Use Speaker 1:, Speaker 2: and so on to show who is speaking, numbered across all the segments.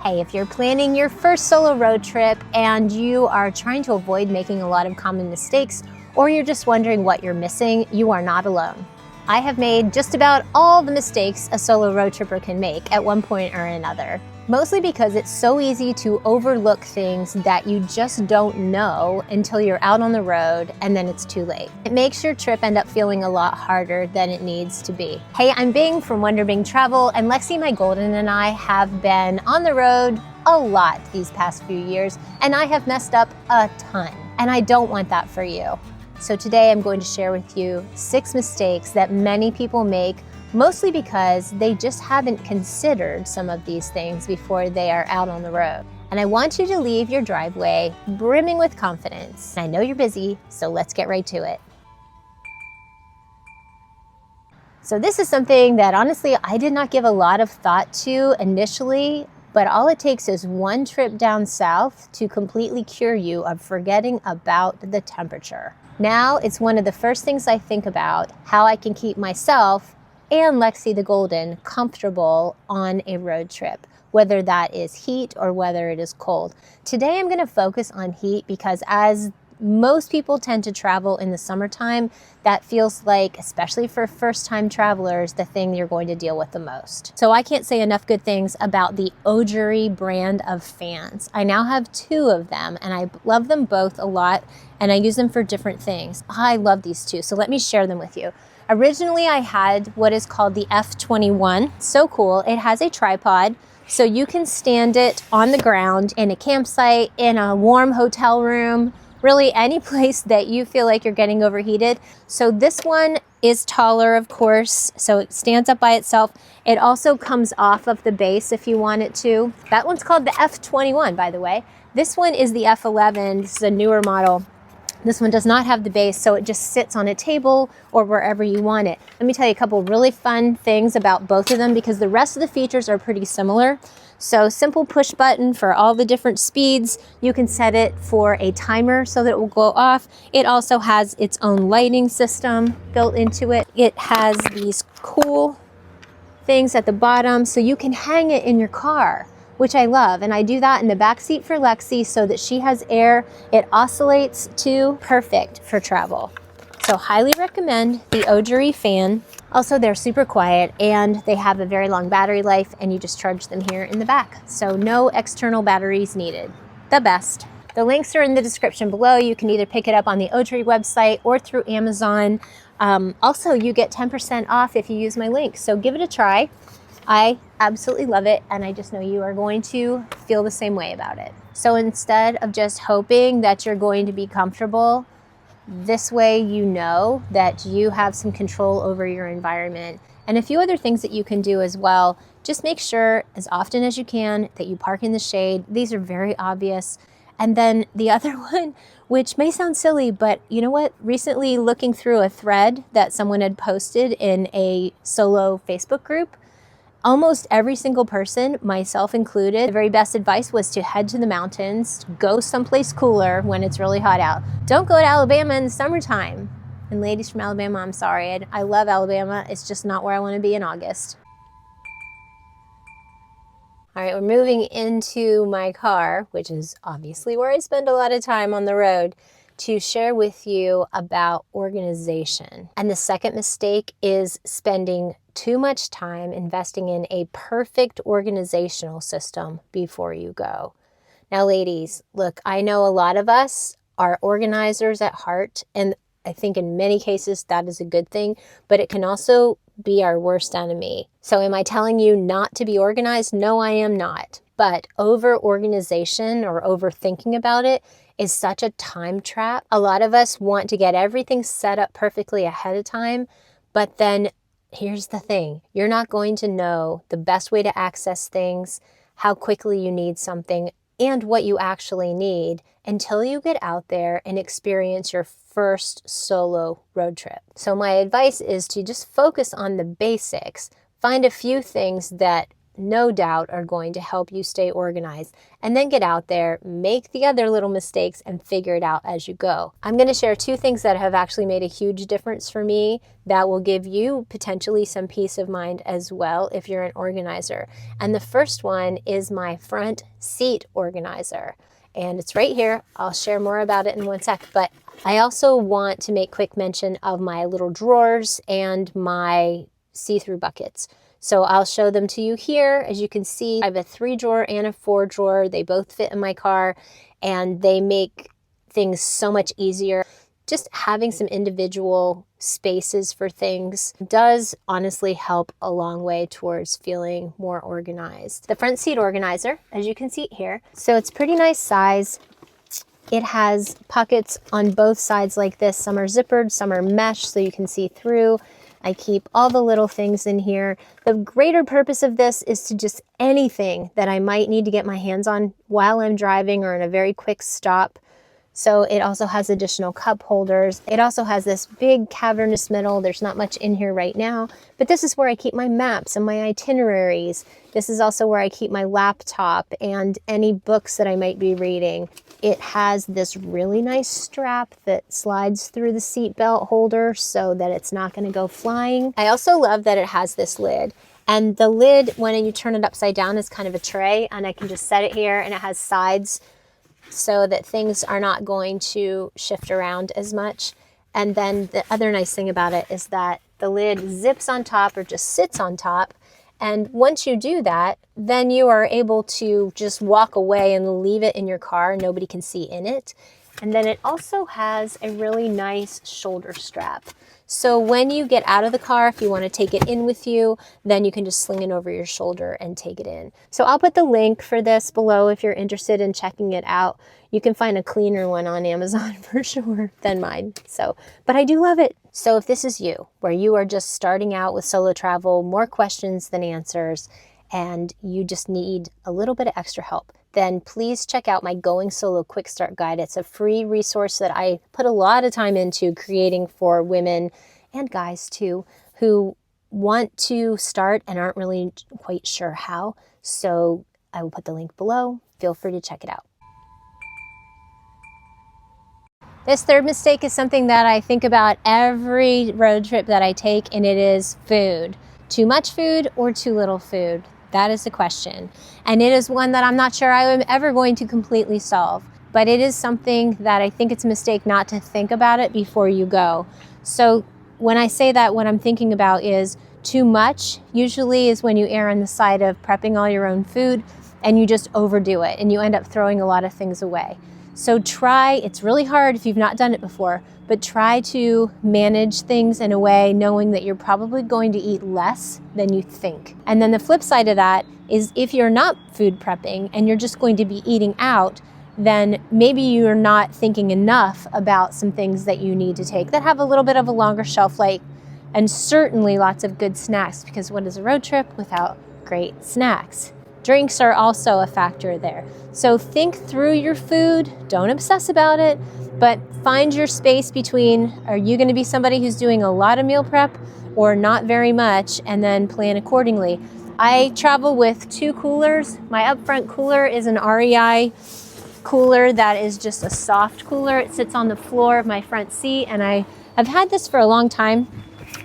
Speaker 1: Hey, if you're planning your first solo road trip and you are trying to avoid making a lot of common mistakes, or you're just wondering what you're missing, you are not alone. I have made just about all the mistakes a solo road tripper can make at one point or another. Mostly because it's so easy to overlook things that you just don't know until you're out on the road and then it's too late. It makes your trip end up feeling a lot harder than it needs to be. Hey, I'm Bing from Wonder Bing Travel, and Lexi, my golden, and I have been on the road a lot these past few years, and I have messed up a ton, and I don't want that for you. So today I'm going to share with you 6 mistakes that many people make, mostly because they just haven't considered some of these things before they are out on the road. And I want you to leave your driveway brimming with confidence. I know you're busy, so let's get right to it. So this is something that honestly I did not give a lot of thought to initially, but all it takes is one trip down south to completely cure you of forgetting about the temperature. Now it's one of the first things I think about, how I can keep myself and Lexi the Golden comfortable on a road trip, whether that is heat or whether it is cold. Today I'm going to focus on heat because as most people tend to travel in the summertime, that feels like, especially for first-time travelers, the thing you're going to deal with the most. So I can't say enough good things about the Ogery brand of fans. I now have 2 of them, and I love them both a lot, and I use them for different things. I love these 2, so let me share them with you. Originally, I had what is called the F11. So cool. It has a tripod, so you can stand it on the ground in a campsite, in a warm hotel room, really any place that you feel like you're getting overheated. So this one is taller, of course, so it stands up by itself. It also comes off of the base if you want it to. That one's called the F21, by the way. This one is the F11. This is a newer model. This one does not have the base, so it just sits on a table or wherever you want it. Let me tell you a couple really fun things about both of them because the rest of the features are pretty similar. So simple push button for all the different speeds. You can set it for a timer so that it will go off. It also has its own lighting system built into it. It has these cool things at the bottom so you can hang it in your car, which I love. And I do that in the back seat for Lexi so that she has air. It oscillates too. Perfect for travel. So highly recommend the Ogery Fan. Also, they're super quiet and they have a very long battery life, and you just charge them here in the back. So no external batteries needed. The best. The links are in the description below. You can either pick it up on the Ogery website or through Amazon. Also, you get 10% off if you use my link. So give it a try. I absolutely love it, and I just know you are going to feel the same way about it. So instead of just hoping that you're going to be comfortable, this way you know that you have some control over your environment. And a few other things that you can do as well. Just make sure as often as you can that you park in the shade. These are very obvious. And then the other one, which may sound silly, but you know what? Recently looking through a thread that someone had posted in a solo Facebook group, almost every single person, myself included, the very best advice was to head to the mountains, go someplace cooler when it's really hot out. Don't go to Alabama in the summertime. And ladies from Alabama, I'm sorry. I love Alabama. It's just not where I want to be in August. All right, we're moving into my car, which is obviously where I spend a lot of time on the road, to share with you about organization. And the second mistake is spending too much time investing in a perfect organizational system before you go. Now, ladies, look, I know a lot of us are organizers at heart, and I think in many cases that is a good thing, but it can also be our worst enemy. So am I telling you not to be organized? No, I am not. But over-organization or overthinking about it is such a time trap. A lot of us want to get everything set up perfectly ahead of time, but then here's the thing. You're not going to know the best way to access things, how quickly you need something, and what you actually need until you get out there and experience your first solo road trip. So my advice is to just focus on the basics. Find a few things that no doubt are going to help you stay organized. And then get out there, make the other little mistakes, and figure it out as you go. I'm going to share 2 things that have actually made a huge difference for me that will give you potentially some peace of mind as well if you're an organizer. And the first one is my front seat organizer. And it's right here. I'll share more about it in one sec. But I also want to make quick mention of my little drawers and my see-through buckets. So I'll show them to you here. As you can see, I have a 3-drawer and a 4-drawer. They both fit in my car, and they make things so much easier. Just having some individual spaces for things does honestly help a long way towards feeling more organized. The front seat organizer, as you can see here, so it's pretty nice size. It has pockets on both sides like this. Some are zippered, some are mesh, so you can see through. I keep all the little things in here. The greater purpose of this is to just anything that I might need to get my hands on while I'm driving or in a very quick stop. So it also has additional cup holders. It also has this big cavernous middle. There's not much in here right now, but this is where I keep my maps and my itineraries. This is also where I keep my laptop and any books that I might be reading. It has this really nice strap that slides through the seat belt holder so that it's not going to go flying. I also love that it has this lid. And the lid, when you turn it upside down, is kind of a tray, and I can just set it here, and it has sides so that things are not going to shift around as much. And then the other nice thing about it is that the lid zips on top or just sits on top. And once you do that, then you are able to just walk away and leave it in your car. Nobody can see in it. And then it also has a really nice shoulder strap. So when you get out of the car, if you want to take it in with you, then you can just sling it over your shoulder and take it in. So I'll put the link for this below if you're interested in checking it out. You can find a cleaner one on Amazon for sure than mine. But I do love it. So if this is you, where you are just starting out with solo travel, more questions than answers, and you just need a little bit of extra help, then please check out my Going Solo Quick Start Guide. It's a free resource that I put a lot of time into creating for women and guys too, who want to start and aren't really quite sure how. So I will put the link below. Feel free to check it out. This third mistake is something that I think about every road trip that I take, and it is food. Too much food or too little food? That is the question. And it is one that I'm not sure I am ever going to completely solve. But it is something that I think it's a mistake not to think about it before you go. So when I say that, what I'm thinking about is too much usually is when you err on the side of prepping all your own food and you just overdo it and you end up throwing a lot of things away. So it's really hard if you've not done it before, but try to manage things in a way knowing that you're probably going to eat less than you think. And then the flip side of that is if you're not food prepping and you're just going to be eating out, then maybe you're not thinking enough about some things that you need to take that have a little bit of a longer shelf life, and certainly lots of good snacks, because what is a road trip without great snacks? Drinks are also a factor there. So think through your food, don't obsess about it, but find your space between, are you going to be somebody who's doing a lot of meal prep or not very much, and then plan accordingly. I travel with 2 coolers. My upfront cooler is an REI cooler that is just a soft cooler. It sits on the floor of my front seat, and I have had this for a long time.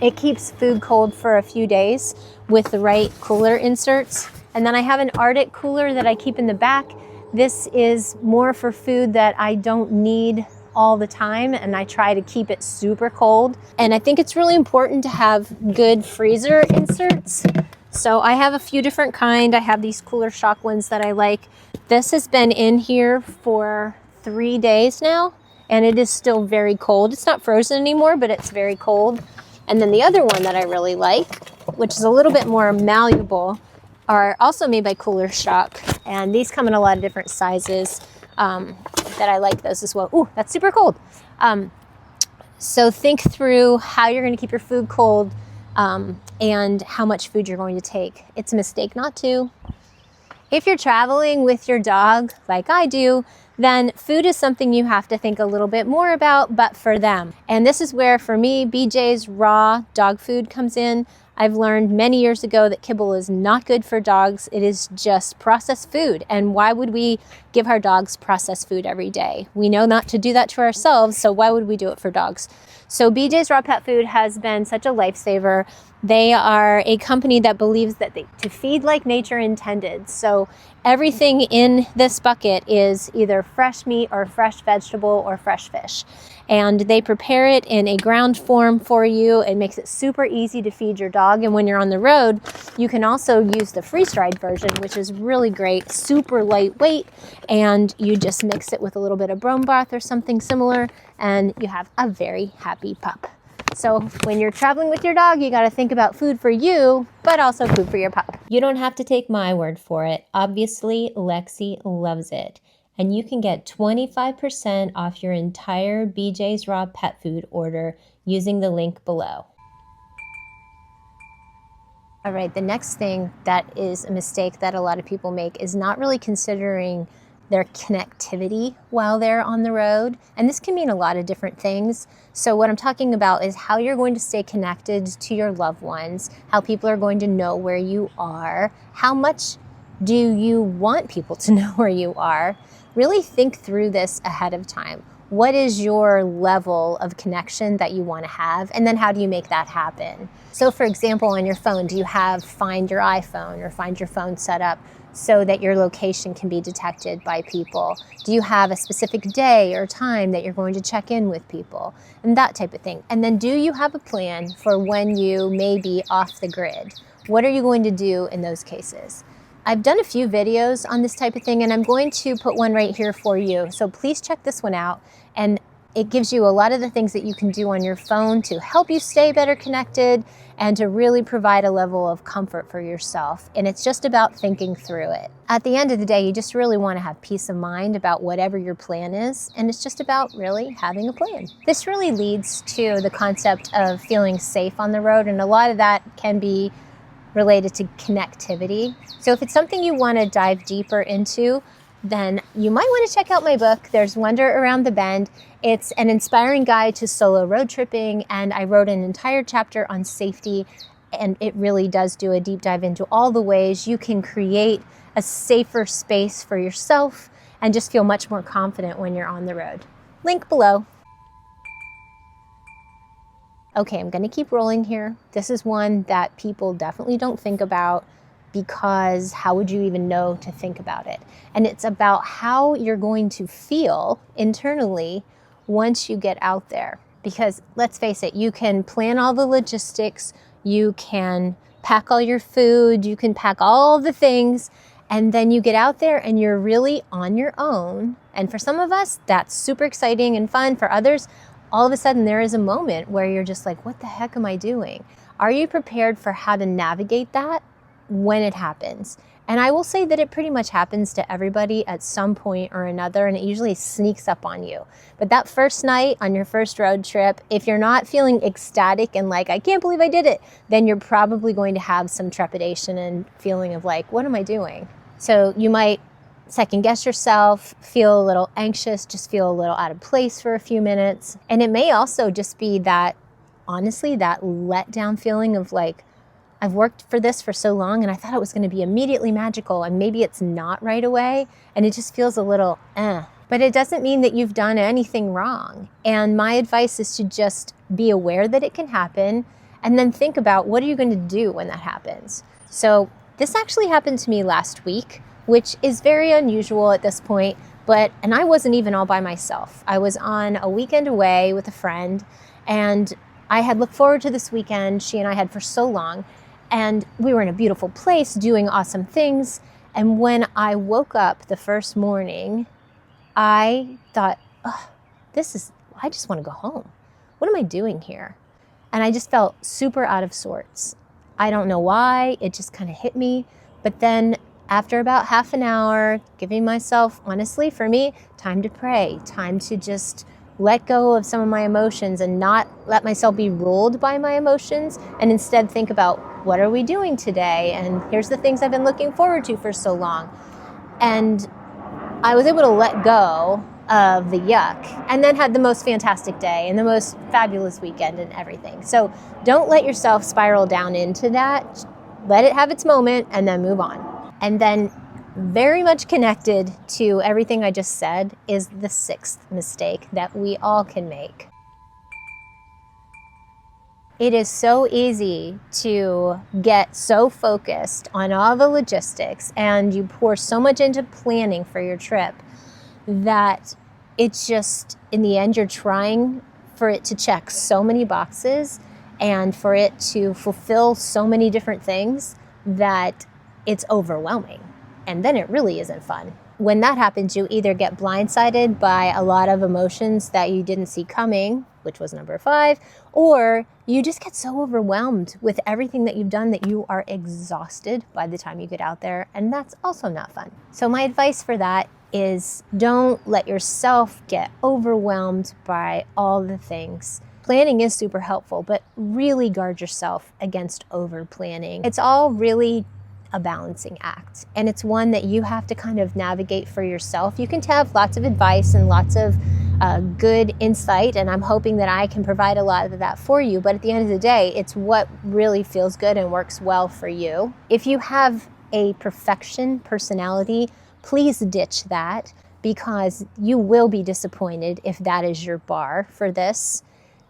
Speaker 1: It keeps food cold for a few days with the right cooler inserts. And then I have an Arctic cooler that I keep in the back. This is more for food that I don't need all the time, and I try to keep it super cold. And I think it's really important to have good freezer inserts. So I have a few different kind. I have these Cooler Shock ones that I like. This has been in here for 3 days now, and it is still very cold. It's not frozen anymore, but it's very cold. And then the other one that I really like, which is a little bit more malleable, are also made by Cooler Shock, and these come in a lot of different sizes that I like those as well. Ooh, that's super cold. So think through how you're going to keep your food cold and how much food you're going to take. It's a mistake not to. If you're traveling with your dog, like I do, then food is something you have to think a little bit more about, but for them. And this is where, for me, BJ's raw dog food comes in. I've learned many years ago that kibble is not good for dogs. It is just processed food. And why would we give our dogs processed food every day? We know not to do that to ourselves, so why would we do it for dogs? So BJ's Raw Pet Food has been such a lifesaver. They are a company that believes that to feed like nature intended. So everything in this bucket is either fresh meat or fresh vegetable or fresh fish. And they prepare it in a ground form for you. It makes it super easy to feed your dog. And when you're on the road, you can also use the freeze-dried version, which is really great, super lightweight. And you just mix it with a little bit of brome broth or something similar, and you have a very happy pup. So when you're traveling with your dog, you got to think about food for you, but also food for your pup. You don't have to take my word for it. Obviously, Lexi loves it. And you can get 25% off your entire BJ's Raw Pet Food order using the link below. All right, the next thing that is a mistake that a lot of people make is not really considering their connectivity while they're on the road. And this can mean a lot of different things. So what I'm talking about is how you're going to stay connected to your loved ones, how people are going to know where you are, how much do you want people to know where you are. Really think through this ahead of time. What is your level of connection that you want to have? And then how do you make that happen? So for example, on your phone, do you have Find Your iPhone or Find Your Phone set up so that your location can be detected by people? Do you have a specific day or time that you're going to check in with people? And that type of thing. And then do you have a plan for when you may be off the grid? What are you going to do in those cases? I've done a few videos on this type of thing, and I'm going to put one right here for you. So please check this one out. And it gives you a lot of the things that you can do on your phone to help you stay better connected and to really provide a level of comfort for yourself. And it's just about thinking through it. At the end of the day, you just really want to have peace of mind about whatever your plan is. And it's just about really having a plan. This really leads to the concept of feeling safe on the road. And a lot of that can be related to connectivity. So if it's something you want to dive deeper into, then you might want to check out my book, There's Wonder Around the Bend. It's an inspiring guide to solo road tripping, and I wrote an entire chapter on safety, and it really does do a deep dive into all the ways you can create a safer space for yourself and just feel much more confident when you're on the road. Link below. Okay, I'm going to keep rolling here. This is one that people definitely don't think about because how would you even know to think about it? And it's about how you're going to feel internally once you get out there. Because let's face it, you can plan all the logistics, you can pack all your food, you can pack all the things, and then you get out there and you're really on your own. And for some of us, that's super exciting and fun. For others, all of a sudden there is a moment where you're just like, what the heck am I doing? Are you prepared for how to navigate that when it happens? And I will say that it pretty much happens to everybody at some point or another, and it usually sneaks up on you. But that first night on your first road trip, if you're not feeling ecstatic and like, I can't believe I did it, then you're probably going to have some trepidation and feeling of like, what am I doing? So you might second guess yourself, feel a little anxious, just feel a little out of place for a few minutes. And it may also just be that, honestly, that letdown feeling of like, I've worked for this for so long and I thought it was going to be immediately magical, and maybe it's not right away and it just feels a little But it doesn't mean that you've done anything wrong. And my advice is to just be aware that it can happen and then think about what are you going to do when that happens. So this actually happened to me last week, which is very unusual at this point, and I wasn't even all by myself. I was on a weekend away with a friend, and I had looked forward to this weekend. She and I had for so long, and we were in a beautiful place doing awesome things. And when I woke up the first morning, I thought, I just want to go home. What am I doing here? And I just felt super out of sorts. I don't know why, it just kind of hit me. But then after about half an hour, giving myself, honestly, for me, time to pray, time to just let go of some of my emotions and not let myself be ruled by my emotions, and instead think about what are we doing today? And here's the things I've been looking forward to for so long. And I was able to let go of the yuck, and then had the most fantastic day and the most fabulous weekend and everything. So don't let yourself spiral down into that. Let it have its moment and then move on. And then very much connected to everything I just said is the sixth mistake that we all can make. It is so easy to get so focused on all the logistics, and you pour so much into planning for your trip that it's just, in the end, you're trying for it to check so many boxes and for it to fulfill so many different things that it's overwhelming. And then it really isn't fun. When that happens, you either get blindsided by a lot of emotions that you didn't see coming, which was number 5, or you just get so overwhelmed with everything that you've done that you are exhausted by the time you get out there, and that's also not fun. So my advice for that is don't let yourself get overwhelmed by all the things. Planning is super helpful, but really guard yourself against over planning. It's all really a balancing act, and it's one that you have to kind of navigate for yourself. You can have lots of advice and lots of good insight, and I'm hoping that I can provide a lot of that for you, but at the end of the day, it's what really feels good and works well for you. If you have a perfection personality, please ditch that, because you will be disappointed if that is your bar for this.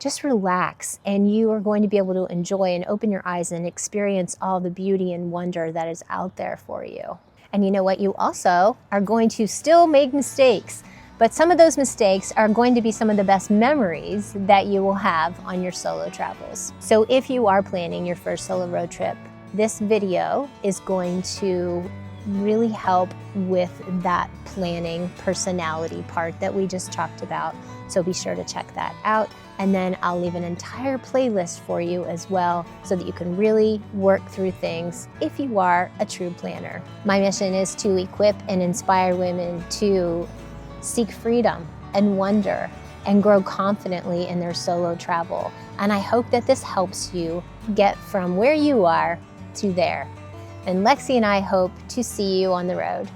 Speaker 1: Just relax, and you are going to be able to enjoy and open your eyes and experience all the beauty and wonder that is out there for you. And you know what? You also are going to still make mistakes, but some of those mistakes are going to be some of the best memories that you will have on your solo travels. So if you are planning your first solo road trip, this video is going to really help with that planning personality part that we just talked about. So be sure to check that out. And then I'll leave an entire playlist for you as well, so that you can really work through things if you are a true planner. My mission is to equip and inspire women to seek freedom and wonder and grow confidently in their solo travel. And I hope that this helps you get from where you are to there. And Lexi and I hope to see you on the road.